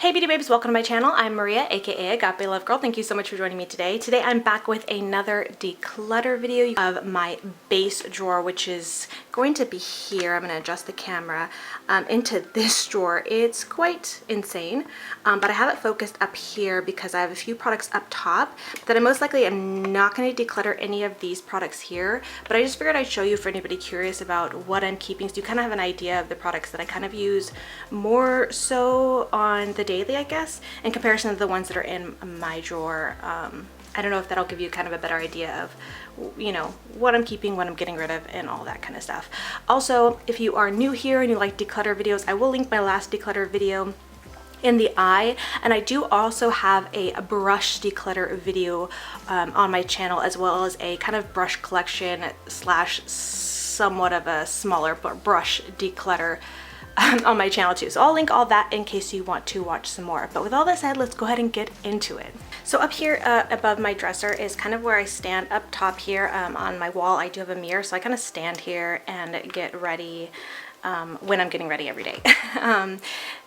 Hey beauty babes, welcome to my channel. I'm Maria, aka agapelovegirl. Thank you so much for joining me today. Today I'm back with another declutter video of my base drawer, which is going to be here. I'm going to adjust the camera into this drawer. It's quite insane, but I have it focused up here because I have a few products up top that I most likely am not going to declutter any of these products here, but I just figured I'd show you for anybody curious about what I'm keeping, so you kind of have an idea of the products that I kind of use more so on the daily, I guess, in comparison to the ones that are in my drawer. I don't know if that'll give you kind of a better idea of, you know, what I'm keeping, what I'm getting rid of, and all that kind of stuff. Also, if you are new here and you like declutter videos, I will link my last declutter video in the eye, and I do also have a brush declutter video on my channel, as well as a kind of brush collection slash somewhat of a smaller brush declutter on my channel too. So I'll link all that in case you want to watch some more. But with all that said, let's go ahead and get into it. So up here above my dresser is kind of where I stand. Up top here on my wall, I do have a mirror, so I kind of stand here and get ready when I'm getting ready every day.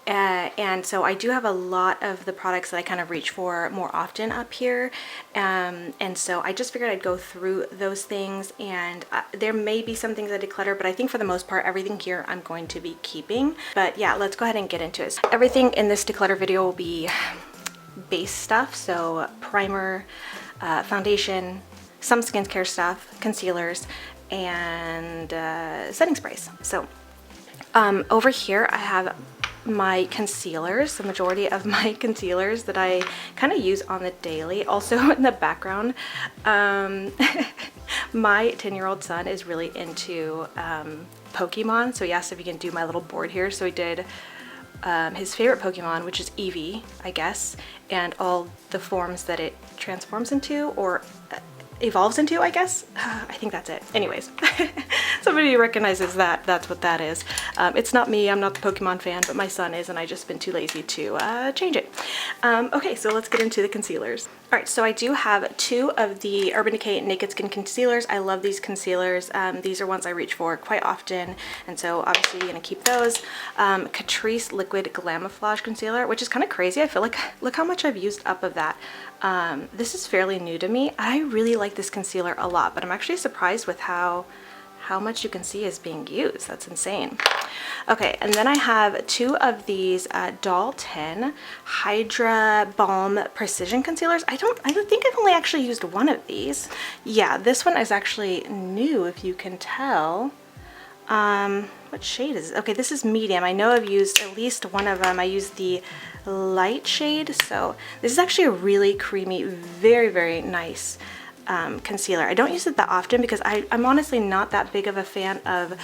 And so I do have a lot of the products that I kind of reach for more often up here, and so I just figured I'd go through those things, and there may be some things I declutter, but I think for the most part everything here I'm going to be keeping. But yeah, let's go ahead and get into it. So everything in this declutter video will be base stuff, so primer, foundation, some skincare stuff, concealers, and setting sprays. So over here I have my concealers, the majority of my concealers that I kind of use on the daily. Also in the background, my 10-year-old son is really into Pokemon, so he asked if he can do my little board here. So he did his favorite Pokemon, which is Eevee, I guess, and all the forms that it transforms into, or evolves into, I guess. I think that's it. Anyways, somebody recognizes that, that's what that is. It's not me, I'm not the Pokemon fan, but my son is, and I just been too lazy to change it. Okay, so let's get into the concealers. Alright, so I do have two of the Urban Decay Naked Skin concealers. I love these concealers. These are ones I reach for quite often, and so obviously you're gonna keep those. Catrice Liquid Glamouflage Concealer, which is kind of crazy. I feel like, look how much I've used up of that. This is fairly new to me. I really like this concealer a lot, but I'm actually surprised with how much you can see is being used. That's insane. Okay, and then I have two of these didnt Hydra Balm Precision Concealers. I think I've only actually used one of these. Yeah, this one is actually new, if you can tell. What shade is it? Okay, this is medium. I know I've used at least one of them. I used the light shade, so this is actually a really creamy, very, very nice concealer. I don't use it that often because I'm honestly not that big of a fan of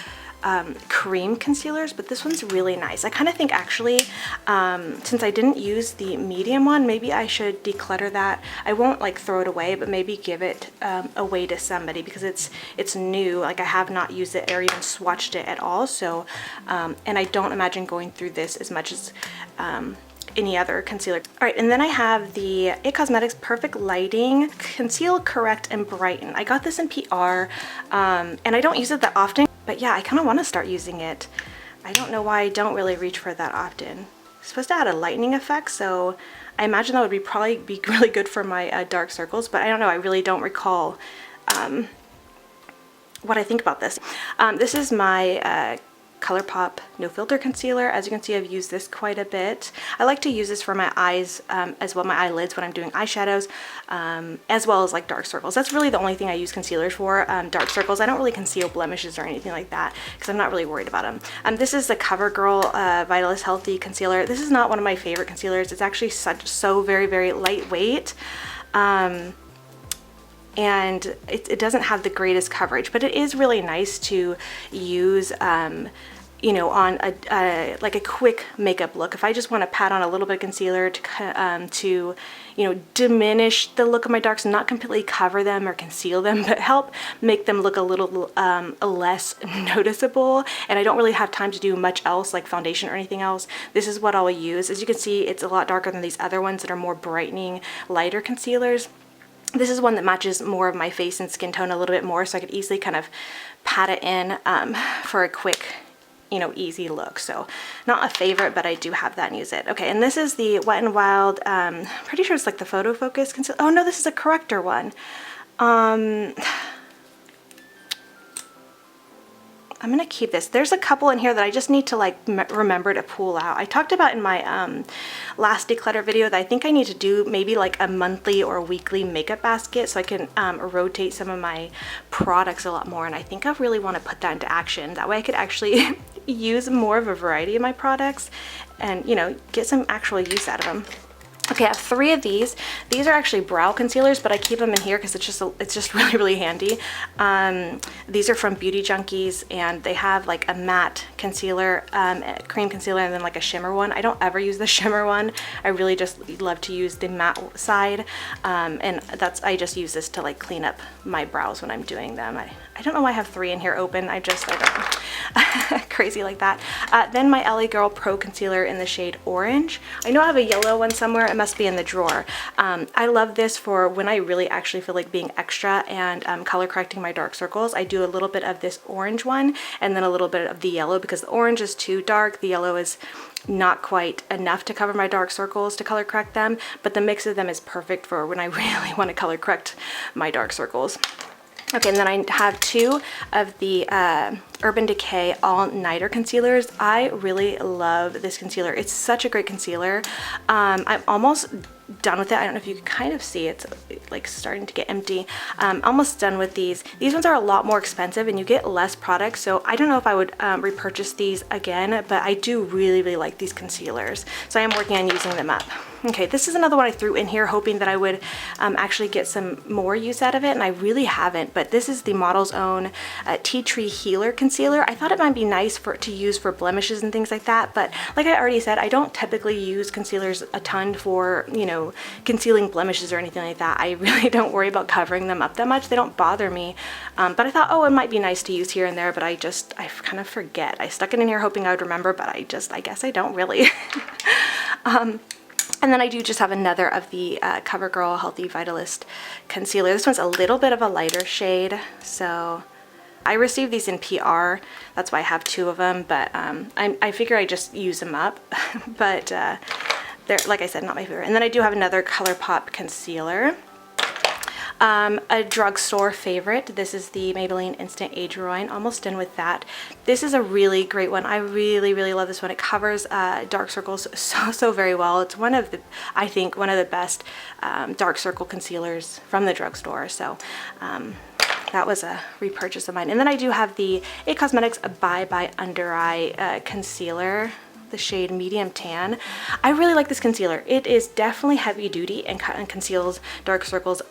cream concealers, but this one's really nice. I kind of think actually, since I didn't use the medium one, maybe I should declutter that. I won't like throw it away, but maybe give it away to somebody because it's new. Like I have not used it or even swatched it at all. So, and I don't imagine going through this as much as any other concealer. All right, and then I have the IT Cosmetics Perfect Lighting Conceal, Correct, and Brighten. I got this in PR, and I don't use it that often, but yeah, I kind of want to start using it. I don't know why I don't really reach for it that often. It's supposed to add a lightening effect, so I imagine that would probably be really good for my dark circles, but I don't know, I really don't recall what I think about this. This is my ColourPop No Filter Concealer. As you can see, I've used this quite a bit. I like to use this for my eyes as well, my eyelids when I'm doing eyeshadows, as well as like dark circles. That's really the only thing I use concealers for, dark circles. I don't really conceal blemishes or anything like that because I'm not really worried about them. This is the CoverGirl Vitalist Healthy Concealer. This is not one of my favorite concealers. It's actually so very, very lightweight. And it doesn't have the greatest coverage, but it is really nice to use, you know, on like a quick makeup look. If I just want to pat on a little bit of concealer to you know, diminish the look of my darks, not completely cover them or conceal them, but help make them look a little less noticeable, and I don't really have time to do much else like foundation or anything else, this is what I'll use. As you can see, it's a lot darker than these other ones that are more brightening, lighter concealers. This is one that matches more of my face and skin tone a little bit more, so I could easily kind of pat it in for a quick you know, easy look. So not a favorite, but I do have that and use it. Okay, and this is the Wet n Wild, pretty sure it's like the Photo Focus concealer. Oh no, this is a corrector one. I'm gonna keep this. There's a couple in here that I just need to like remember to pull out. I talked about in my last declutter video that I think I need to do maybe like a monthly or weekly makeup basket so I can rotate some of my products a lot more, and I think I really want to put that into action. That way I could actually use more of a variety of my products and, you know, get some actual use out of them. Okay, I have 3 of these. These are actually brow concealers, but I keep them in here because it's just really handy. These are from Beauty Junkies, and they have like a matte concealer, cream concealer, and then like a shimmer one. I don't ever use the shimmer one. I really just love to use the matte side, and I just use this to like clean up my brows when I'm doing them. I don't know why I have 3 in here open. I don't know. Crazy like that. Then my LA Girl Pro Concealer in the shade Orange. I know I have a yellow one somewhere. It must be in the drawer. I love this for when I really actually feel like being extra and color correcting my dark circles. I do a little bit of this orange one and then a little bit of the yellow because the orange is too dark. The yellow is not quite enough to cover my dark circles to color correct them, but the mix of them is perfect for when I really want to color correct my dark circles. Okay, and then I have 2 of the Urban Decay All Nighter Concealers. I really love this concealer. It's such a great concealer. I'm almost done with it. I don't know if you can kind of see it's like starting to get empty. Almost done with these. These ones are a lot more expensive and you get less products, so I don't know if I would repurchase these again, but I do really like these concealers. So I am working on using them up. Okay, this is another one I threw in here hoping that I would actually get some more use out of it, and I really haven't, but this is the Model's Own Tea Tree Healer Concealer. I thought it might be nice to use for blemishes and things like that, but like I already said, I don't typically use concealers a ton for, you know, concealing blemishes or anything like that. I really don't worry about covering them up that much. They don't bother me, but I thought, oh, it might be nice to use here and there, but I kind of forget. I stuck it in here hoping I would remember, but I guess I don't really. And then I do just have another of the CoverGirl Healthy Vitalist Concealer. This one's a little bit of a lighter shade, so I received these in PR. That's why I have 2 of them, but I figure I just use them up. But they're, like I said, not my favorite. And then I do have another ColourPop concealer. A drugstore favorite. This is the Maybelline Instant Age Rewind. Almost done with that. This is a really great one. I really love this one. It covers dark circles so very well. It's one of the, I think, one of the best dark circle concealers from the drugstore. So that was a repurchase of mine. And then I do have the IT Cosmetics Bye Bye Under Eye Concealer, the shade Medium Tan. I really like this concealer. It is definitely heavy duty and conceals dark circles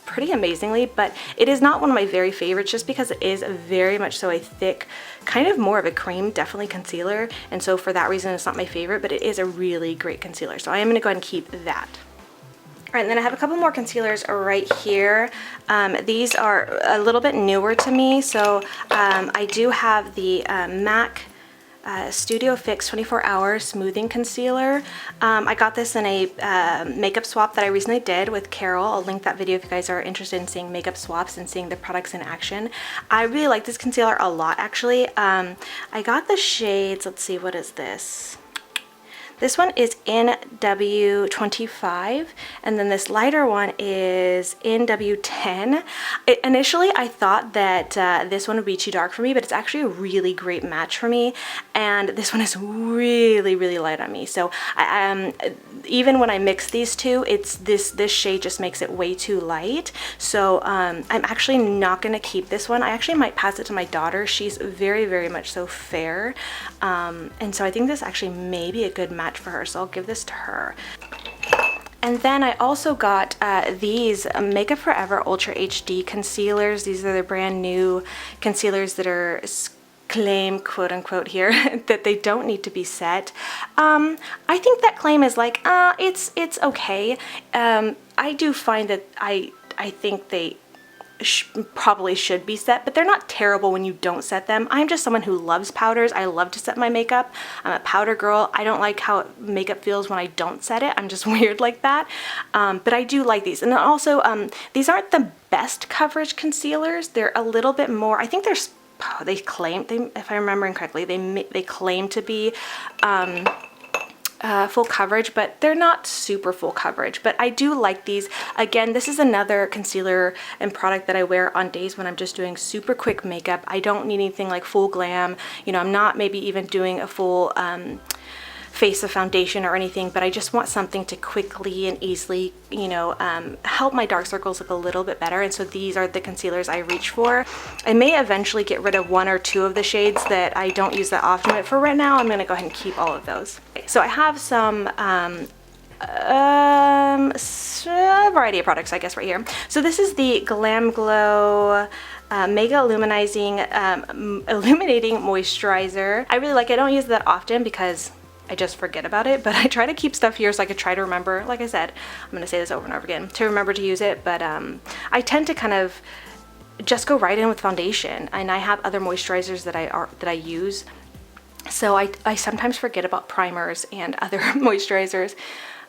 pretty amazingly, but it is not one of my very favorites just because it is very much so a thick, kind of more of a cream, definitely concealer, and so for that reason it's not my favorite, but it is a really great concealer, so I am going to go ahead and keep that. All right, and then I have a couple more concealers right here. These are a little bit newer to me, so I do have the MAC Studio Fix 24 Hour Smoothing Concealer. I got this in a makeup swap that I recently did with Carol. I'll link that video if you guys are interested in seeing makeup swaps and seeing the products in action. I really like this concealer a lot, actually. I got the shades, let's see, what is this? This one is NW25, and then this lighter one is NW10. Initially, I thought that this one would be too dark for me, but it's actually a really great match for me, and this one is really light on me. So even when I mix these two, it's this shade just makes it way too light. So I'm actually not going to keep this one. I actually might pass it to my daughter. She's very much so fair, and so I think this actually may be a good match for her, so I'll give this to her. And then I also got these Makeup Forever Ultra HD concealers. These are the brand new concealers that are claim, quote unquote, here that they don't need to be set. I think that claim is like it's okay. I do find that I think they probably should be set, but they're not terrible when you don't set them. I'm just someone who loves powders. I love to set my makeup. I'm a powder girl. I don't like how makeup feels when I don't set it. I'm just weird like that. But I do like these. And then also, these aren't the best coverage concealers. They're a little bit more, I think they're they claim, if I'm remembering correctly, they claim to be full coverage, but they're not super full coverage. But I do like these. Again, this is another concealer and product that I wear on days when I'm just doing super quick makeup. I don't need anything like full glam. You know, I'm not maybe even doing a full face of foundation or anything, but I just want something to quickly and easily, you know, help my dark circles look a little bit better. And so these are the concealers I reach for. I may eventually get rid of 1 or 2 of the shades that I don't use that often, but for right now I'm going to go ahead and keep all of those. Okay, so I have some a variety of products, I guess, right here. So this is the Glam Glow Mega Illuminating Moisturizer. I really like it. I don't use it that often because I just forget about it, but I try to keep stuff here so I could try to remember. Like I said, I'm going to say this over and over again, to remember to use it, but I tend to kind of just go right in with foundation, and I have other moisturizers that I use, so I sometimes forget about primers and other moisturizers.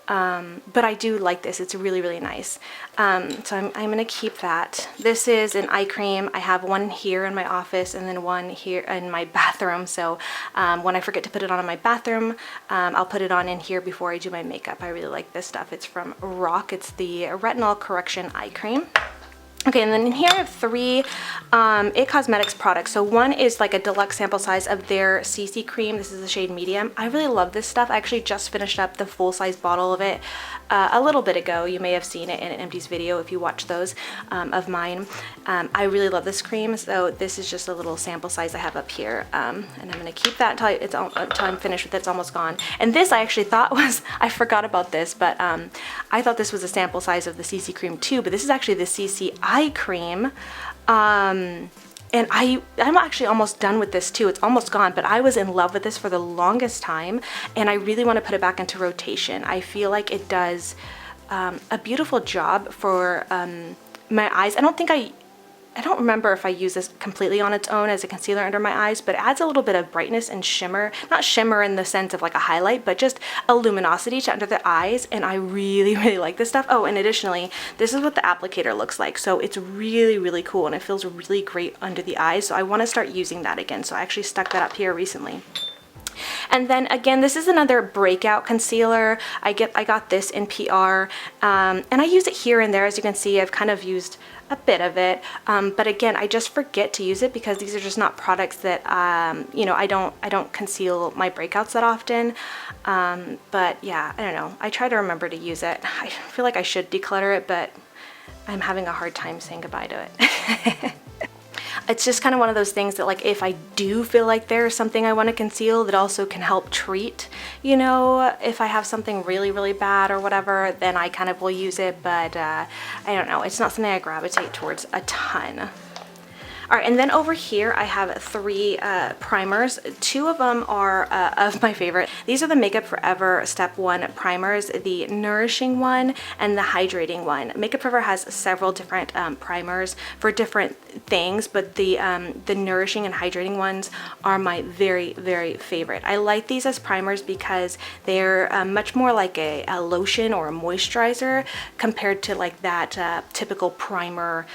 But I do like this. It's really, really nice. So I'm going to keep that. This is an eye cream. I have one here in my office and then one here in my bathroom. So when I forget to put it on in my bathroom, I'll put it on in here before I do my makeup. I really like this stuff. It's from Rock. It's the Retinol Correction Eye Cream. Okay, and then in here I have 3 IT Cosmetics products. So one is like a deluxe sample size of their CC cream. This is the shade medium. I really love this stuff. I actually just finished up the full-size bottle of it a little bit ago. You may have seen it in an Empty's video if you watch those of mine. I really love this cream, so this is just a little sample size I have up here. And I'm going to keep that until I'm finished with it. It's almost gone. And this I actually thought was, I forgot about this, but I thought this was a sample size of the CC cream too, but this is actually the CC eye cream. And I'm actually almost done with this too. It's almost gone, but I was in love with this for the longest time, and I really want to put it back into rotation. I feel like it does a beautiful job for my eyes. I don't remember if I use this completely on its own as a concealer under my eyes, but it adds a little bit of brightness and shimmer. Not shimmer in the sense of like a highlight, but just a luminosity to under the eyes, and I really, really like this stuff. Oh, and additionally, this is what the applicator looks like. So it's really, really cool, and it feels really great under the eyes. So I want to start using that again. So I actually stuck that up here recently. And then again, this is another breakout concealer. I got this in PR, and I use it here and there. As you can see, I've kind of used a bit of it, but again, I just forget to use it because these are just not products that you know, I don't conceal my breakouts that often. But yeah, I don't know. I try to remember to use it. I feel like I should declutter it, but I'm having a hard time saying goodbye to it. It's just kind of one of those things that, like, if I do feel like there's something I want to conceal that also can help treat, you know, if I have something really, really bad or whatever, then I kind of will use it, but I don't know. It's not something I gravitate towards a ton. All right, and then over here I have 3 primers. 2 of them are of my favorite. These are the Makeup Forever Step 1 primers, the Nourishing one and the Hydrating one. Makeup Forever has several different primers for different things, but the Nourishing and Hydrating ones are my very, very favorite. I like these as primers because they're much more like a lotion or a moisturizer compared to like that typical primer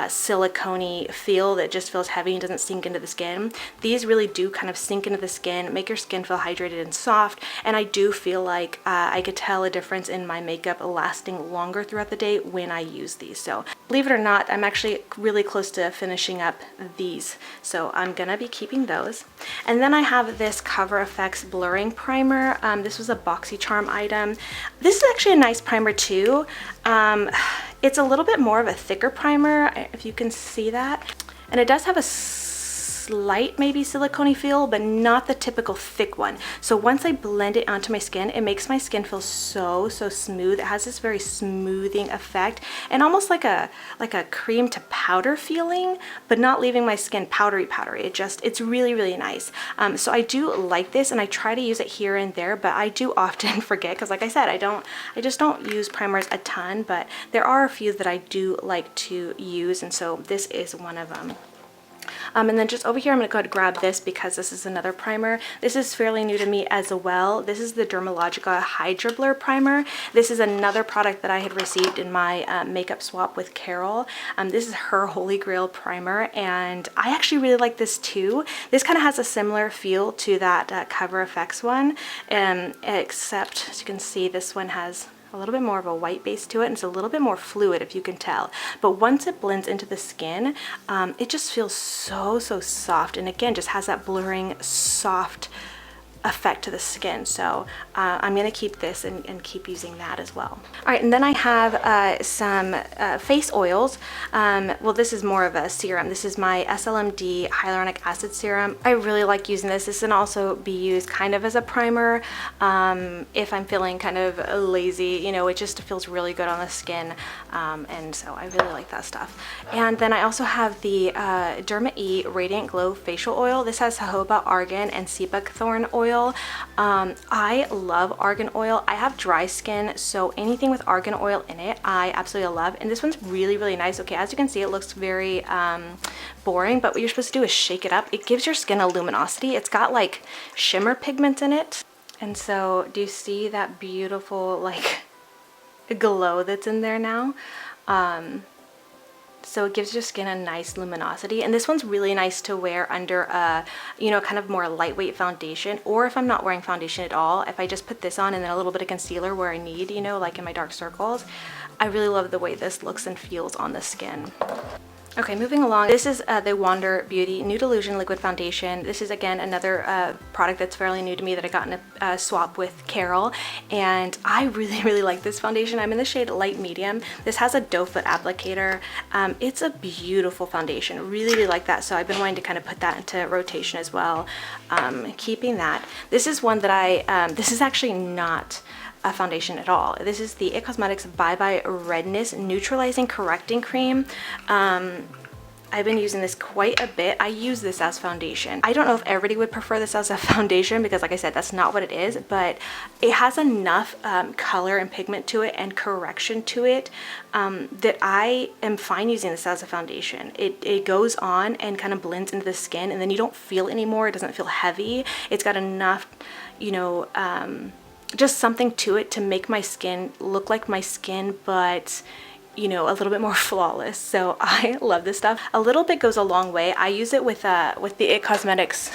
silicone-y feel that just feels heavy and doesn't sink into the skin. These really do kind of sink into the skin, make your skin feel hydrated and soft, and I do feel like I could tell a difference in my makeup lasting longer throughout the day when I use these. So believe it or not, I'm actually really close to finishing up these, so I'm gonna be keeping those. And then I have this Cover FX blurring primer. This was a BoxyCharm item. This is actually a nice primer too. It's a little bit more of a thicker primer, if you can see that. And it does have a slight maybe silicone feel, but not the typical thick one. So once I blend it onto my skin, it makes my skin feel so smooth. It has this very smoothing effect and almost like a cream to powder feeling, but not leaving my skin powdery. It's really, really nice. So I do like this, and I try to use it here and there, but I do often forget because, like I said, I just don't use primers a ton, but there are a few that I do like to use, and so this is one of them. And then just over here, I'm going to go ahead and grab this because this is another primer. This is fairly new to me as well. This is the Dermalogica Hydra Blur Primer. This is another product that I had received in my makeup swap with Carol. This is her Holy Grail primer, and I actually really like this too. This kind of has a similar feel to that Cover FX one, except as you can see, this one has a little bit more of a white base to it, and it's a little bit more fluid, if you can tell. But once it blends into the skin, it just feels so soft, and again just has that blurring soft effect to the skin. So I'm gonna keep this and keep using that as well. All right, and then I have some face oils. Well, this is more of a serum. This is my SLMD hyaluronic acid serum. I really like using this. This can also be used kind of as a primer if I'm feeling kind of lazy. You know, it just feels really good on the skin, and so I really like that stuff. And then I also have the Derma E Radiant Glow Facial Oil. This has jojoba, argan, and sea buckthorn oil. I love argan oil. I have dry skin, so anything with argan oil in it I absolutely love, and this one's really nice. Okay, as you can see, it looks very boring, but what you're supposed to do is shake it up. It gives your skin a luminosity. It's got like shimmer pigments in it, and so do you see that beautiful like glow that's in there now? So it gives your skin a nice luminosity, and this one's really nice to wear under a, you know, kind of more lightweight foundation, or if I'm not wearing foundation at all, if I just put this on and then a little bit of concealer where I need, you know, like in my dark circles. I really love the way this looks and feels on the skin. Okay, moving along, this is the Wander Beauty Nude Illusion Liquid Foundation. This is, again, another product that's fairly new to me that I got in a swap with Carol, and I really like this foundation. I'm in the shade Light Medium. This has a doe foot applicator. It's a beautiful foundation. Really like that, so I've been wanting to kind of put that into rotation as well. Keeping that. This is one that this is actually not a foundation at all. This is the It Cosmetics Bye Bye Redness Neutralizing Correcting Cream. I've been using this quite a bit. I use this as foundation. I don't know if everybody would prefer this as a foundation because, like I said, that's not what it is, but it has enough color and pigment to it and correction to it that I am fine using this as a foundation. It goes on and kind of blends into the skin, and then you don't feel it anymore. It doesn't feel heavy. It's got enough, you know, just something to it to make my skin look like my skin, but you know, a little bit more flawless. So I love this stuff. A little bit goes a long way. I use it with the It Cosmetics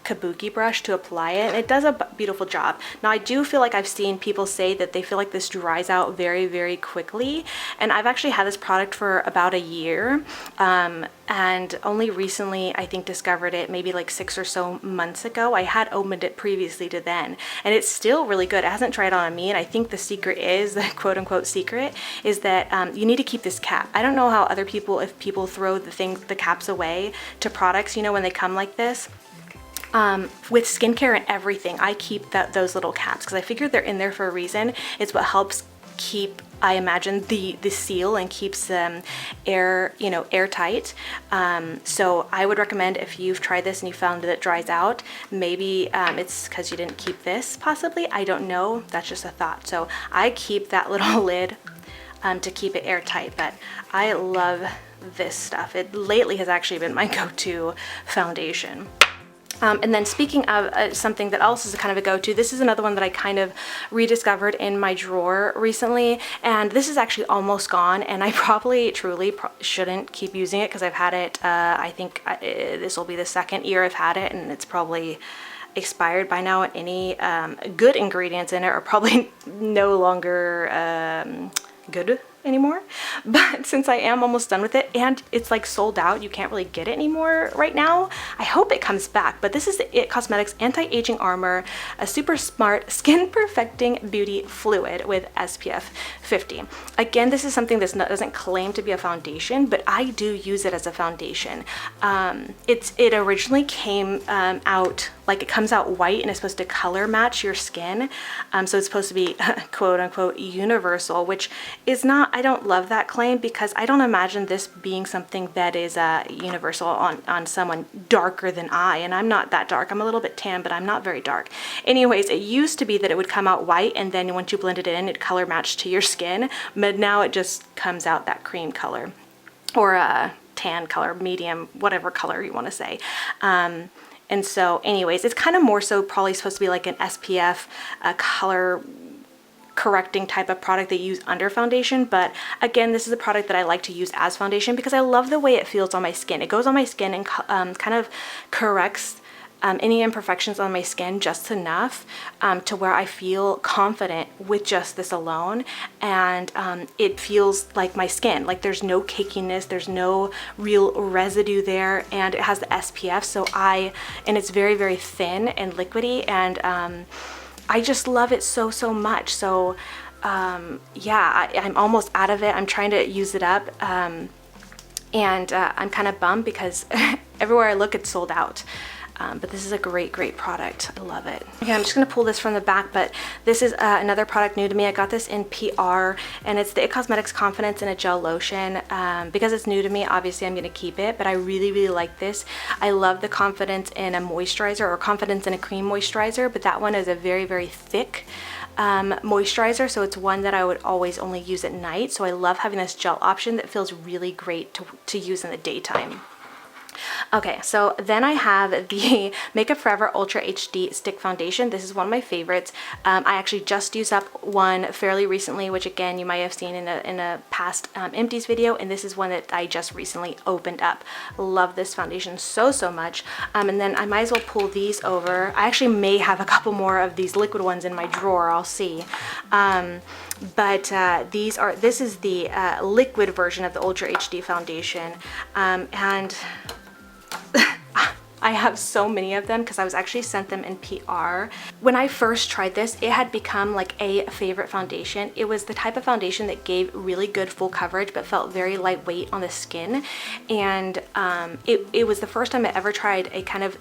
kabuki brush to apply it, and it does a beautiful job. Now, I do feel like I've seen people say that they feel like this dries out very quickly, and I've actually had this product for about a year, and only recently I think discovered it, maybe like 6 or so months ago. I had opened it previously to then, and it's still really good. It hasn't dried on me, and I think the secret is, the quote-unquote secret, is that you need to keep this cap. I don't know how other people, if people throw the caps away to products, you know, when they come like this. With skincare and everything, I keep those little caps because I figure they're in there for a reason. It's what helps keep, I imagine, the seal and keeps them airtight. So I would recommend, if you've tried this and you found that it dries out, maybe it's because you didn't keep this, possibly. I don't know. That's just a thought. So I keep that little lid to keep it airtight, but I love this stuff. It lately has actually been my go-to foundation. And then speaking of something that else is kind of a go-to, this is another one that I kind of rediscovered in my drawer recently, and this is actually almost gone, and I truly shouldn't keep using it because I've had it, I think this will be the 2nd year I've had it, and it's probably expired by now, and any good ingredients in it are probably no longer good anymore. But since I am almost done with it and it's like sold out, you can't really get it anymore right now, I hope it comes back. But this is the It Cosmetics Anti-Aging Armor, a super smart skin perfecting beauty fluid with SPF 50. Again, this is something that doesn't claim to be a foundation, but I do use it as a foundation. It originally came out, like, it comes out white and it's supposed to color match your skin. So it's supposed to be quote unquote universal, which is not, I don't love that claim because I don't imagine this being something that is universal on someone darker than I, and I'm not that dark. I'm a little bit tan, but I'm not very dark. Anyways, it used to be that it would come out white and then once you blend it in, it color matched to your skin, but now it just comes out that cream color, or tan color, medium, whatever color you want to say. And so anyways, it's kind of more so probably supposed to be like an SPF color correcting type of product that you use under foundation, but again, this is a product that I like to use as foundation because I love the way it feels on my skin. It goes on my skin and kind of corrects any imperfections on my skin just enough to where I feel confident with just this alone, and it feels like my skin. Like there's no cakiness, there's no real residue there, and it has the SPF, and it's very, very thin and liquidy, and I just love it so, so much. So yeah, I'm almost out of it. I'm trying to use it up, and I'm kind of bummed because everywhere I look it's sold out. But this is a great, great product. I love it. Okay, I'm just going to pull this from the back, but this is another product new to me. I got this in PR, and it's the IT Cosmetics Confidence in a Gel Lotion. Because it's new to me, obviously I'm going to keep it, but I really, really like this. I love the Confidence in a moisturizer, or Confidence in a cream moisturizer, but that one is a very, very thick moisturizer, so it's one that I would always only use at night. So I love having this gel option that feels really great to use in the daytime. Okay, so then I have the Makeup Forever Ultra HD Stick Foundation. This is one of my favorites. I actually just used up one fairly recently, which again, you might have seen in a past empties video, and this is one that I just recently opened up. Love this foundation so, so much. And then I might as well pull these over. I actually may have a couple more of these liquid ones in my drawer, I'll see. But this is the liquid version of the Ultra HD foundation, and I have so many of them because I was actually sent them in PR. When I first tried this, it had become like a favorite foundation. It was the type of foundation that gave really good full coverage but felt very lightweight on the skin, and it was the first time I ever tried a kind of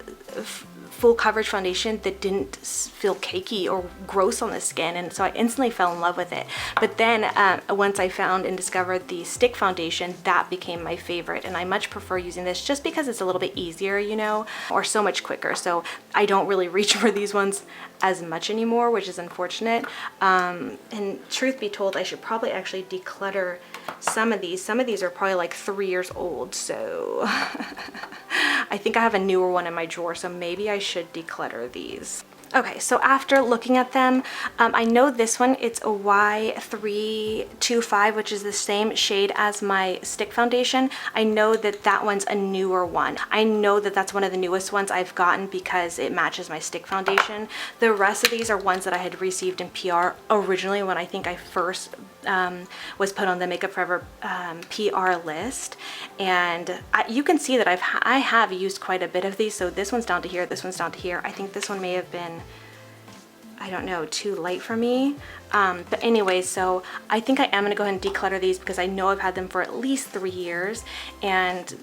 full coverage foundation that didn't feel cakey or gross on the skin, and so I instantly fell in love with it. But then once I found and discovered the stick foundation, that became my favorite, and I much prefer using this just because it's a little bit easier, you know, or so much quicker. So I don't really reach for these ones as much anymore, which is unfortunate. And truth be told, I should probably actually declutter some of these. Some of these are probably like 3 years old, so I think I have a newer one in my drawer, so maybe I should declutter these. Okay, so after looking at them, I know this one, it's a Y325, which is the same shade as my stick foundation. I know that that one's a newer one. I know that that's one of the newest ones I've gotten because it matches my stick foundation. The rest of these are ones that I had received in PR originally when I think I first was put on the Makeup Forever PR list, and you can see that I have used quite a bit of these. So this one's down to here, this one's down to here. I think this one may have been, I don't know, too light for me. But anyway, so I think I am going to go ahead and declutter these because I know I've had them for at least 3 years, and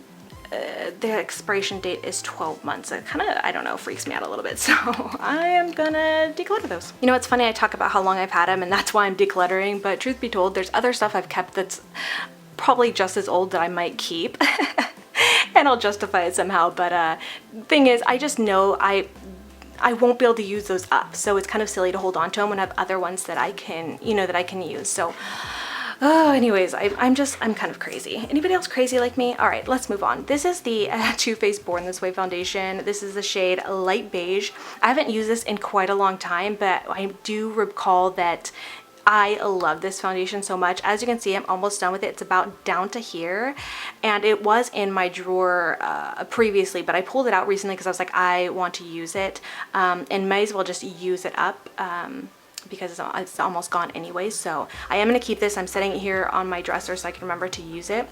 the expiration date is 12 months. It kind of, I don't know, freaks me out a little bit. So I am gonna declutter those. You know, it's funny, I talk about how long I've had them and that's why I'm decluttering, but truth be told, there's other stuff I've kept that's probably just as old that I might keep. And I'll justify it somehow. But thing is, I just know I won't be able to use those up. So it's kind of silly to hold on to them when I have other ones that I can, you know, that I can use. So anyways, I'm kind of crazy. Anybody else crazy like me? All right, let's move on. This is the Too Faced Born This Way foundation. This is the shade Light Beige. I haven't used this in quite a long time, but I do recall that I love this foundation so much. As you can see, I'm almost done with it. It's about down to here, and it was in my drawer previously, but I pulled it out recently because I was like, I want to use it, and might as well just use it up. Because it's almost gone anyway. So I am going to keep this. I'm setting it here on my dresser so I can remember to use it.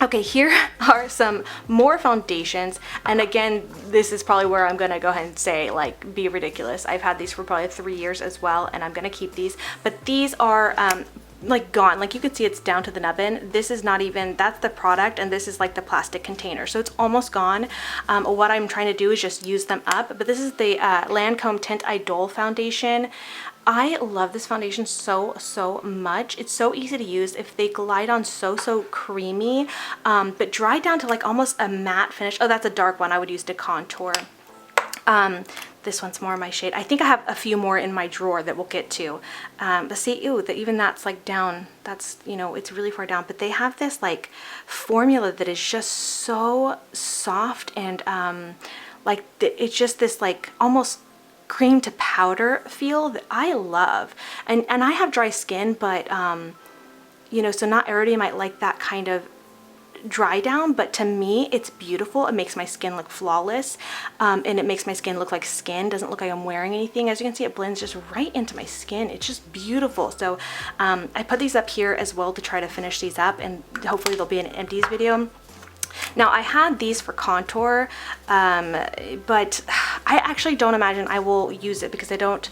Okay, here are some more foundations, and again, this is probably where I'm gonna go ahead and say, like, be ridiculous. I've had these for probably 3 years as well, and I'm gonna keep these, but these are like gone. Like you can see, it's down to the nubbin. This is not even, that's the product, and this is like the plastic container, so it's almost gone. What I'm trying to do is just use them up, but this is the Lancome Tint Idol foundation. I love this foundation so much. It's so easy to use. If they glide on so creamy, but dry down to like almost a matte finish. Oh, that's a dark one I would use to contour. This one's more my shade. I think I have a few more in my drawer that we'll get to. But see, ew, even that's like down. That's, you know, it's really far down. But they have this like formula that is just so soft and like it's just this like almost cream to powder feel that I love. And I have dry skin, but you know, so not everybody might like that kind of dry down, but to me it's beautiful. It makes my skin look flawless, and it makes my skin look like skin. Doesn't look like I'm wearing anything. As you can see, it blends just right into my skin. It's just beautiful. So I put these up here as well to try to finish these up, and hopefully there'll be an empties video. Now I had these for contour, but I actually don't imagine I will use it because I don't,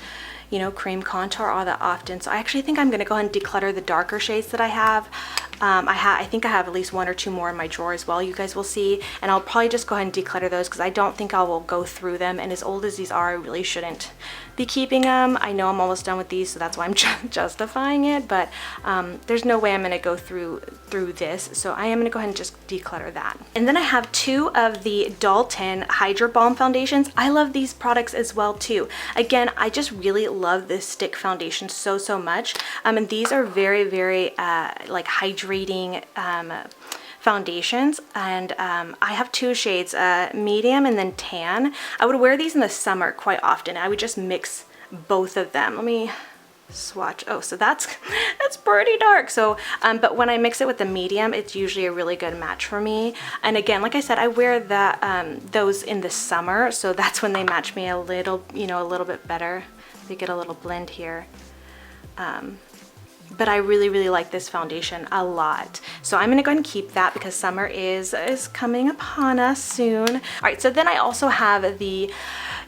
you know, cream contour all that often. So I actually think I'm gonna go ahead and declutter the darker shades that I have. I think I have at least 1 or 2 more in my drawer as well, you guys will see, and I'll probably just go ahead and declutter those because I don't think I will go through them, and as old as these are, I really shouldn't be keeping them. I know I'm almost done with these, so that's why I'm justifying it, but there's no way I'm gonna go through this, so I am gonna go ahead and just declutter that. And then I have 2 of the didnt Hydra Balm foundations. I love these products as well too. Again, I just really love this stick foundation so much, and these are very like hydrating foundations, and I have 2 shades, medium and then tan. I would wear these in the summer quite often. I would just mix both of them. Let me swatch. Oh, so that's pretty dark. So but when I mix it with the medium, it's usually a really good match for me. And again, like I said, I wear those in the summer, so that's when they match me a little, you know, a little bit better. They get a little blend here. But I really like this foundation a lot. So I'm gonna go ahead and keep that because summer is coming upon us soon. All right, so then I also have the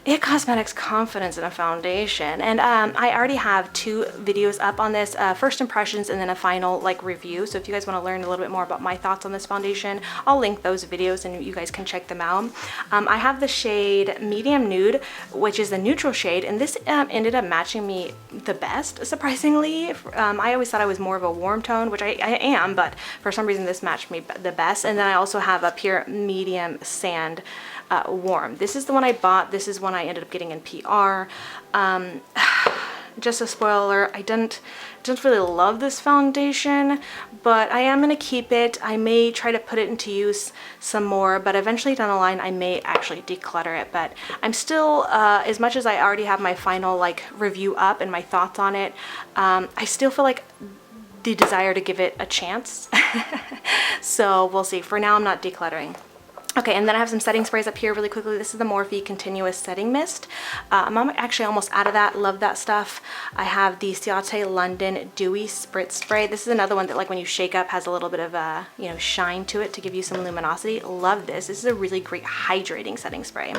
It Cosmetics Confidence in a Foundation, and I already have 2 videos up on this, first impressions and then a final like review. So if you guys want to learn a little bit more about my thoughts on this foundation, I'll link those videos and you guys can check them out. I have the shade Medium Nude, which is the neutral shade, and this ended up matching me the best, surprisingly. I always thought I was more of a warm tone, which I am, but for some reason this matched me the best. And then I also have up here Medium Sand Warm. This is the one I bought. This is one I ended up getting in PR. Just a spoiler, I didn't really love this foundation, but I am going to keep it. I may try to put it into use some more, but eventually down the line I may actually declutter it. But I'm still, as much as I already have my final like review up and my thoughts on it, I still feel like the desire to give it a chance. So we'll see. For now I'm not decluttering. Okay, and then I have some setting sprays up here really quickly. This is the Morphe Continuous Setting Mist. I'm actually almost out of that. Love that stuff. I have the Ciate London Dewy Spritz Spray. This is another one that like when you shake up has a little bit of a, you know, shine to it to give you some luminosity. Love this. This is a really great hydrating setting spray.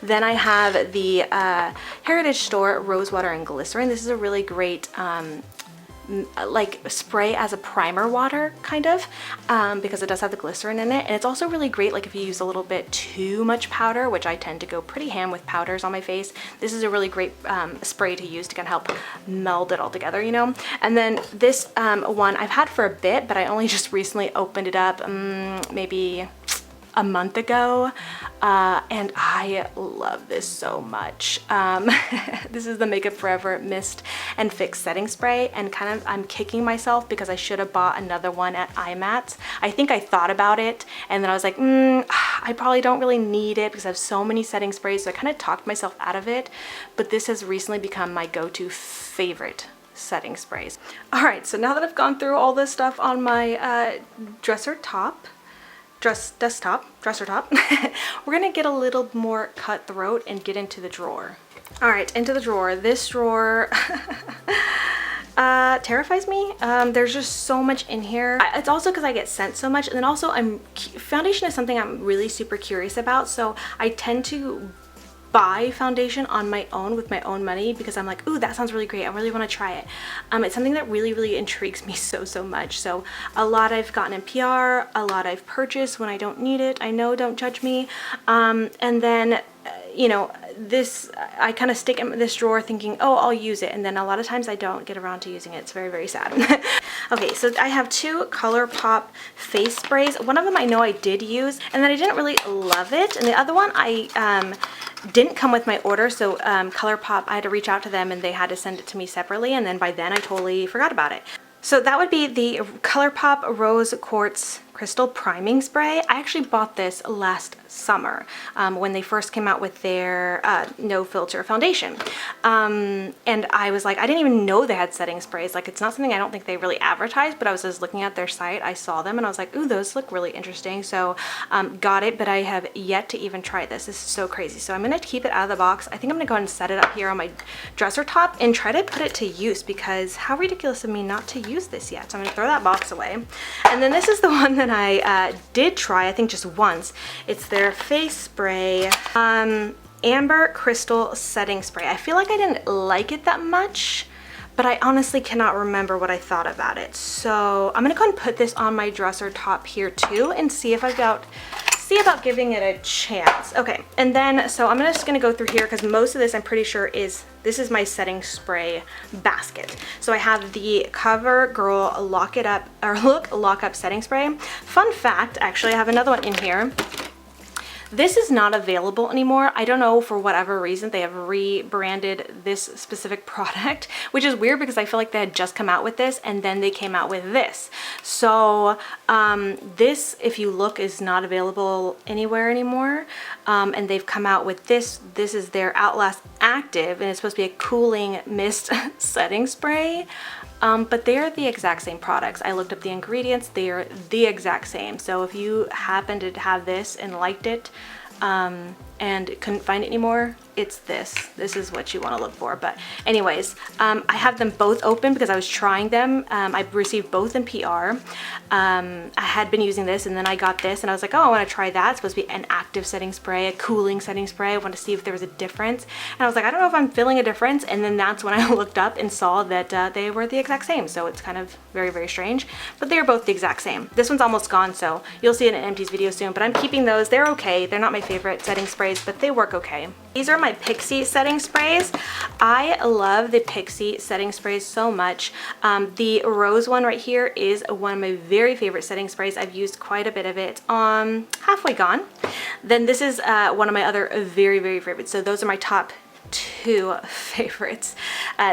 Then I have the Heritage Store Rose Water and Glycerin. This is a really great like spray as a primer water kind of, because it does have the glycerin in it, and it's also really great like if you use a little bit too much powder, which I tend to go pretty ham with powders on my face. This is a really great spray to use to kind of help meld it all together, you know. And then this one I've had for a bit, but I only just recently opened it up maybe a month ago, and I love this so much. This is the Makeup Forever Mist and Fix Setting Spray, and kind of I'm kicking myself because I should have bought another one at IMATS. I think I thought about it and then I was like, I probably don't really need it because I have so many setting sprays, so I kind of talked myself out of it. But this has recently become my go-to favorite setting sprays. All right, so now that I've gone through all this stuff on my dresser top, we're gonna get a little more cutthroat and get into the drawer. All right, into the drawer. This drawer terrifies me. There's just so much in here. It's also because I get sent so much, and then also foundation is something I'm really super curious about, so I tend to buy foundation on my own with my own money because I'm like, ooh, that sounds really great, I really want to try it. It's something that really intrigues me so much. So a lot I've gotten in PR, a lot I've purchased when I don't need it. I know, don't judge me. And then you know, this I kind of stick in this drawer thinking, oh, I'll use it, and then a lot of times I don't get around to using it. It's very sad. Okay, so I have two ColourPop face sprays. One of them I know I did use, and then I didn't really love it. And the other one I didn't come with my order, so ColourPop, I had to reach out to them and they had to send it to me separately, and then by then I totally forgot about it. So that would be the ColourPop Rose Quartz Crystal Priming Spray. I actually bought this last summer when they first came out with their no filter foundation. And I was like, I didn't even know they had setting sprays. Like, it's not something I don't think they really advertise, but I was just looking at their site, I saw them and I was like, ooh, those look really interesting. So got it, but I have yet to even try this. This is so crazy. So I'm gonna keep it out of the box. I think I'm gonna go ahead and set it up here on my dresser top and try to put it to use, because how ridiculous of me not to use this yet. So I'm gonna throw that box away. And then this is the one that I did try, I think just once. It's their face spray, Amber Crystal Setting Spray. I feel like I didn't like it that much, but I honestly cannot remember what I thought about it. So I'm gonna go ahead and put this on my dresser top here too and see about giving it a chance. Okay, and then so I'm just gonna go through here because most of this I'm pretty sure this is my setting spray basket. So I have the CoverGirl Lock Up Setting Spray. Fun fact, actually I have another one in here. This is not available anymore. I don't know, for whatever reason they have rebranded this specific product, which is weird because I feel like they had just come out with this and then they came out with this. So this, if you look, is not available anywhere anymore. And they've come out with this. This is their Outlast Active, and it's supposed to be a cooling mist setting spray. But they're the exact same products. I looked up the ingredients, they're the exact same. So if you happen to have this and liked it and couldn't find it anymore, it's this. This is what you want to look for. But anyways, I have them both open because I was trying them. I received both in PR. I had been using this and then I got this and I was like, oh, I want to try that. It's supposed to be an active setting spray, a cooling setting spray. I want to see if there was a difference. And I was like, I don't know if I'm feeling a difference. And then that's when I looked up and saw that they were the exact same. So it's kind of very, very strange, but they're both the exact same. This one's almost gone, so you'll see it in an empties video soon, but I'm keeping those. They're okay. They're not my favorite setting sprays, but they work okay. These are my Pixie setting sprays. I love the Pixie setting sprays so much. The rose one right here is one of my very favorite setting sprays. I've used quite a bit of it. Halfway gone. Then this is one of my other very, very favorites. So those are my top two favorites.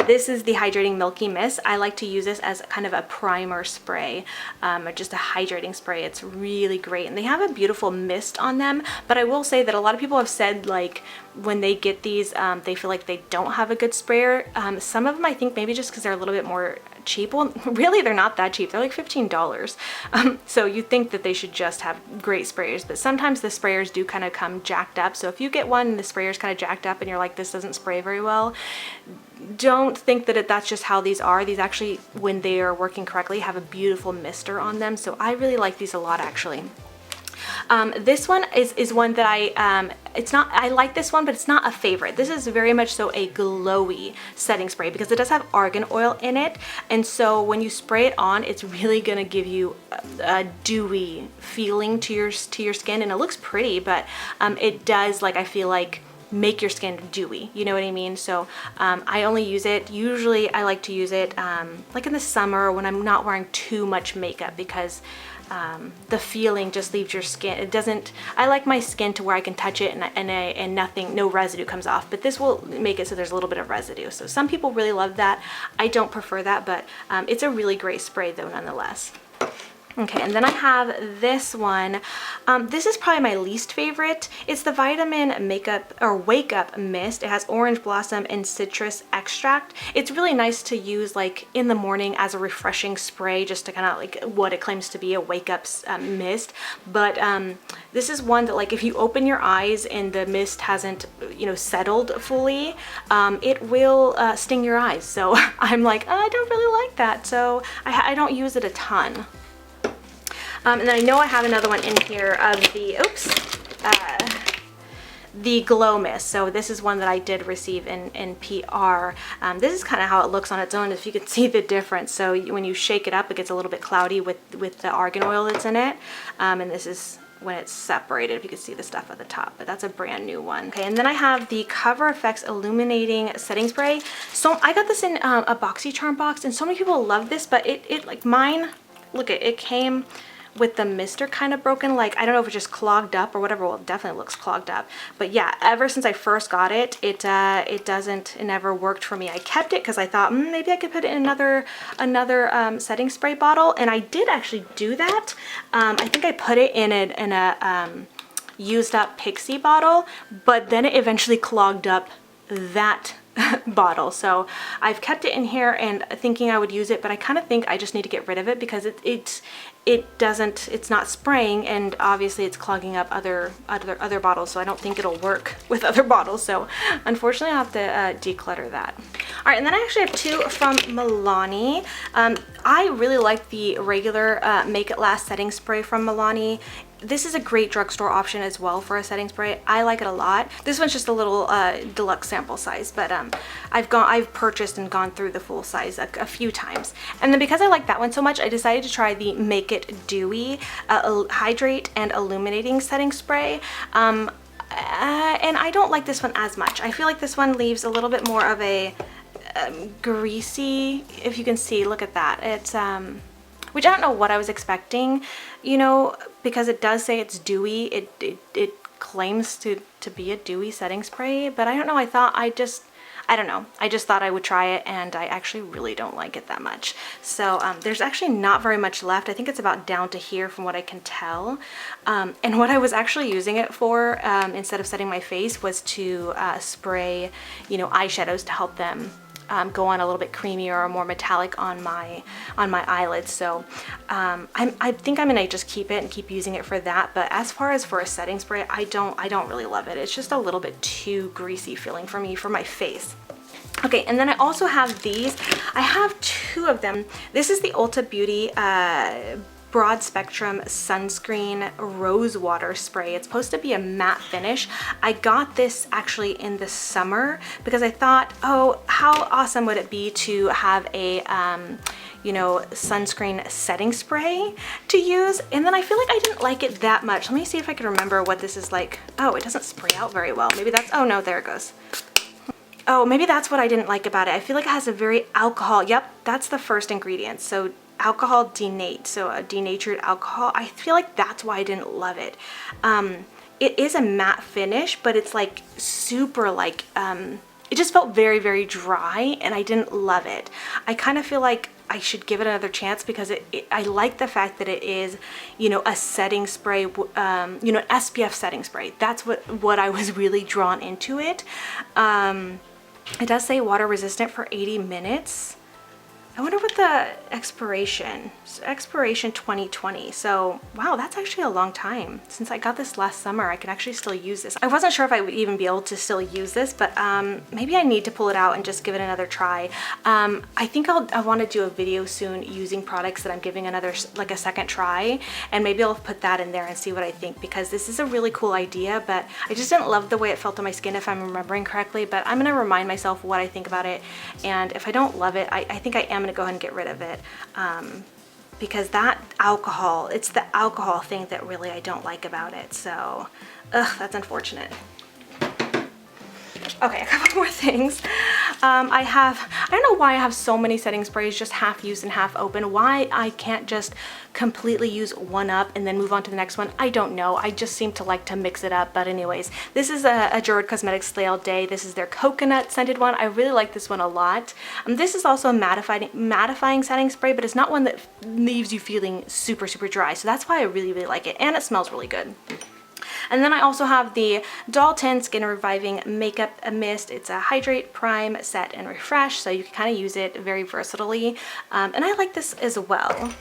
This is the Hydrating Milky Mist. I like to use this as kind of a primer spray, or just a hydrating spray. It's really great, and they have a beautiful mist on them. But I will say that a lot of people have said, like, when they get these, they feel like they don't have a good sprayer. Some of them, I think, maybe just because they're a little bit more cheap. Well, really, they're not that cheap. They're like $15. So you think that they should just have great sprayers, but sometimes the sprayers do kind of come jacked up. So if you get one and the sprayer's kind of jacked up and you're like, this doesn't spray very well, don't think that that's just how these are. These actually, when they are working correctly, have a beautiful mister on them. So I really like these a lot, actually. This one is one that I like this one, but it's not a favorite. This is very much so a glowy setting spray because it does have argan oil in it. And so when you spray it on, it's really going to give you a dewy feeling to your skin, and it looks pretty, but it does, like, I feel like, make your skin dewy, you know what I mean? So I only use it, usually I like to use it like in the summer when I'm not wearing too much makeup, because the feeling just leaves your skin. It doesn't, I like my skin to where I can touch it and nothing, no residue comes off, but this will make it so there's a little bit of residue. So some people really love that. I don't prefer that, but it's a really great spray though, nonetheless. Okay, and then I have this one. This is probably my least favorite. It's the Vitamin Makeup or Wake Up Mist. It has orange blossom and citrus extract. It's really nice to use like in the morning as a refreshing spray, just to kind of like what it claims to be, a wake up mist. But this is one that, like, if you open your eyes and the mist hasn't, you know, settled fully, it will sting your eyes. So I'm like, oh, I don't really like that. So I don't use it a ton. And then I know I have another one in here of the Glow Mist. So this is one that I did receive in PR. This is kind of how it looks on its own, if you can see the difference. So when you shake it up, it gets a little bit cloudy with the argan oil that's in it. And this is when it's separated, if you can see the stuff at the top, but that's a brand new one. Okay, and then I have the Cover FX Illuminating Setting Spray. So I got this in a BoxyCharm box, and so many people love this, but it like mine, look, it came with the mister kind of broken. Like, I don't know if it just clogged up or whatever. Well, it definitely looks clogged up. But yeah, ever since I first got it, it never worked for me. I kept it because I thought maybe I could put it in another setting spray bottle, and I did actually do that. I think I put it in a used up Pixie bottle, but then it eventually clogged up that bottle. So I've kept it in here and thinking I would use it, but I kind of think I just need to get rid of it because it's not spraying, and obviously it's clogging up other bottles, so I don't think it'll work with other bottles. So unfortunately I'll have to declutter that. All right, and then I actually have two from Milani. I really like the regular Make It Last setting spray from Milani. This is a great drugstore option as well for a setting spray. I like it a lot. This one's just a little deluxe sample size, but I've purchased and gone through the full size a few times. And then because I like that one so much, I decided to try the Make It Dewy Hydrate and Illuminating Setting Spray. And I don't like this one as much. I feel like this one leaves a little bit more of a greasy, if you can see, look at that. It's which I don't know what I was expecting, you know, because it does say it's dewy. It claims to be a dewy setting spray, but I don't know. I don't know. I just thought I would try it, and I actually really don't like it that much. So there's actually not very much left. I think it's about down to here from what I can tell. And what I was actually using it for, instead of setting my face, was to spray, you know, eyeshadows to help them go on a little bit creamier or more metallic on my eyelids. So I think I'm gonna just keep it and keep using it for that. But as far as for a setting spray, I don't really love it. It's just a little bit too greasy feeling for me for my face. Okay, and then I also have these. I have two of them. This is the Ulta Beauty Broad Spectrum Sunscreen Rose Water Spray. It's supposed to be a matte finish. I got this actually in the summer because I thought, oh, how awesome would it be to have a you know, sunscreen setting spray to use. And then I feel like I didn't like it that much. Let me see if I can remember what this is like. Oh, it doesn't spray out very well. Maybe that's, oh no, there it goes. Oh, maybe that's what I didn't like about it. I feel like it has a very alcohol, yep, that's the first ingredient. So alcohol denate, so a denatured alcohol. I feel like that's why I didn't love it. It is a matte finish, but it's like super like, it just felt very, very dry, and I didn't love it. I kind of feel like I should give it another chance because I like the fact that it is, you know, a setting spray, you know, an SPF setting spray. That's what I was really drawn into it. It does say water resistant for 80 minutes. I wonder what the expiration 2020. So wow, that's actually a long time. Since I got this last summer, I can actually still use this. I wasn't sure if I would even be able to still use this, but maybe I need to pull it out and just give it another try. I think I want to do a video soon using products that I'm giving another, like a second try, and maybe I'll put that in there and see what I think, because this is a really cool idea, but I just didn't love the way it felt on my skin, if I'm remembering correctly. But I'm gonna remind myself what I think about it, and if I don't love it, I think I am gonna go ahead and get rid of it, because that alcohol, it's the alcohol thing that really I don't like about it. So that's unfortunate. Okay, a couple more things. I don't know why I have so many setting sprays just half used and half open. Why I can't just completely use one up and then move on to the next one, I don't know. I just seem to like to mix it up. But anyways, this is a Gerard Cosmetics Slay All Day. This is their coconut scented one. I really like this one a lot. This is also a mattifying setting spray, but it's not one that leaves you feeling super, super dry. So that's why I really, really like it. And it smells really good. And then I also have the Dalton Skin Reviving Makeup Mist. It's a hydrate, prime, set, and refresh, so you can kind of use it very versatilely. And I like this as well.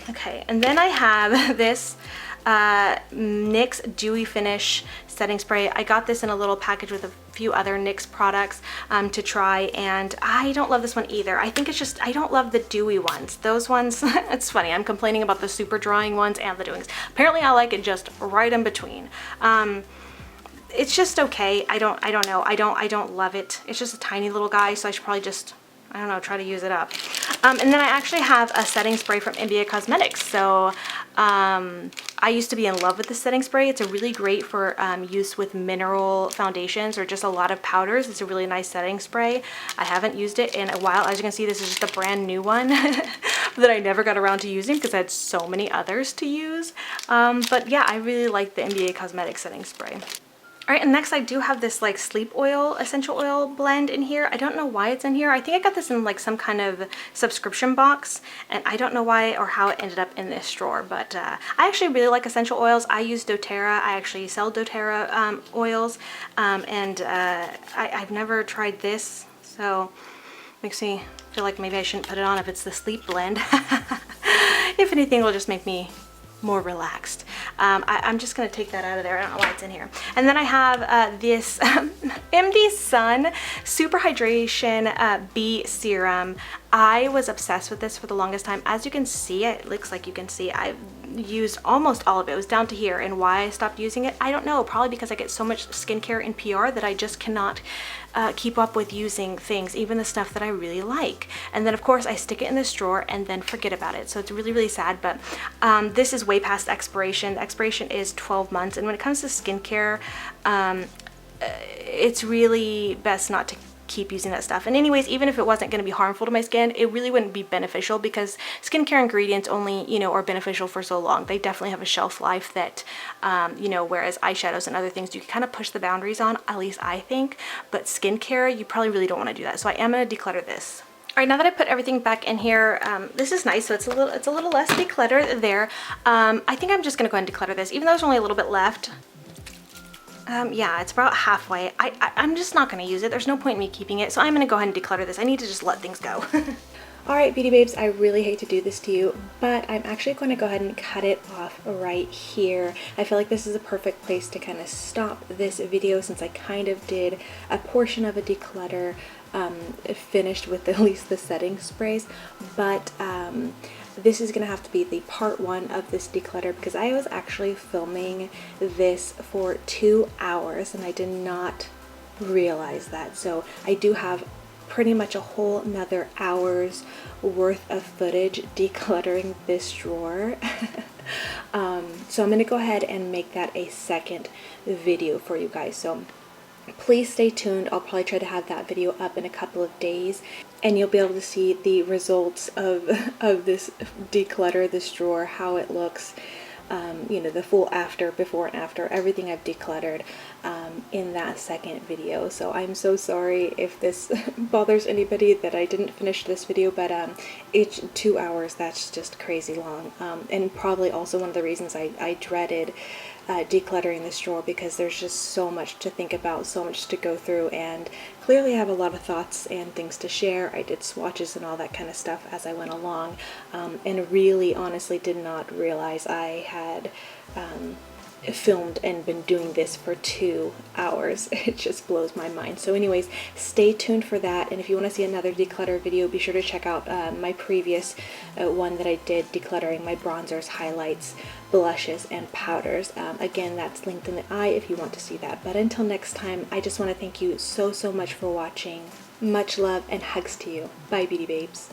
Okay, and then I have this NYX Dewy Finish Setting Spray. I got this in a little package with a few other NYX products to try, and I don't love this one either. I think it's just, I don't love the dewy ones. Those ones, it's funny, I'm complaining about the super drying ones and the dewings. Apparently I like it just right in between. It's just okay. I don't know. I don't love it. It's just a tiny little guy, so I should probably just, I don't know, try to use it up. And then I actually have a setting spray from India Cosmetics. So I used to be in love with this setting spray. It's a really great for use with mineral foundations or just a lot of powders. It's a really nice setting spray. I haven't used it in a while. As you can see, this is just a brand new one that I never got around to using because I had so many others to use. But yeah, I really like the NBA Cosmetics setting spray. All right, and next I do have this like sleep oil, essential oil blend in here. I don't know why it's in here. I think I got this in like some kind of subscription box, and I don't know why or how it ended up in this drawer, but I actually really like essential oils. I use doTERRA. I actually sell doTERRA oils, and I've never tried this, so makes me feel like maybe I shouldn't put it on if it's the sleep blend. If anything, it'll just make me more relaxed. I'm just gonna take that out of there. I don't know why it's in here. And then I have this MD Sun Super Hydration B Serum. I was obsessed with this for the longest time. As you can see, it looks like you can see, I've used almost all of it. It was down to here. And why I stopped using it, I don't know. Probably because I get so much skincare in PR that I just cannot keep up with using things, even the stuff that I really like. And then of course I stick it in this drawer and then forget about it. So it's really, really sad, but this is way past expiration. The expiration is 12 months. And when it comes to skincare, it's really best not to keep using that stuff. And anyways, even if it wasn't going to be harmful to my skin, it really wouldn't be beneficial because skincare ingredients only, you know, are beneficial for so long. They definitely have a shelf life that, you know, whereas eyeshadows and other things, you can kind of push the boundaries on, at least I think. But skincare, you probably really don't want to do that. So I am going to declutter this. All right, now that I put everything back in here, this is nice. So it's a little less decluttered there. I think I'm just going to go ahead and declutter this, even though there's only a little bit left. Yeah, it's about halfway. I'm just not going to use it. There's no point in me keeping it, so I'm going to go ahead and declutter this. I need to just let things go. Alright, beauty babes, I really hate to do this to you, but I'm actually going to go ahead and cut it off right here. I feel like this is a perfect place to kind of stop this video since I kind of did a portion of a declutter, finished with at least the setting sprays, but this is gonna have to be the part 1 of this declutter because I was actually filming this for 2 hours and I did not realize that. So I do have pretty much a whole another hour's worth of footage decluttering this drawer. So I'm gonna go ahead and make that a second video for you guys. So please stay tuned. I'll probably try to have that video up in a couple of days and you'll be able to see the results of this declutter, this drawer, how it looks, you know, the full after, before and after, everything I've decluttered in that second video. So I'm so sorry if this bothers anybody that I didn't finish this video, but it's 2 hours, that's just crazy long, and probably also one of the reasons I dreaded decluttering this drawer because there's just so much to think about, so much to go through, and clearly I have a lot of thoughts and things to share. I did swatches and all that kind of stuff as I went along, and really honestly did not realize I had filmed and been doing this for 2 hours. It just blows my mind. So anyways, stay tuned for that, and if you want to see another declutter video, be sure to check out my previous one that I did decluttering my bronzers, highlights, blushes, and powders. Again, that's linked in the eye if you want to see that. But until next time, I just want to thank you so much for watching. Much love and hugs to you. Bye, beauty babes.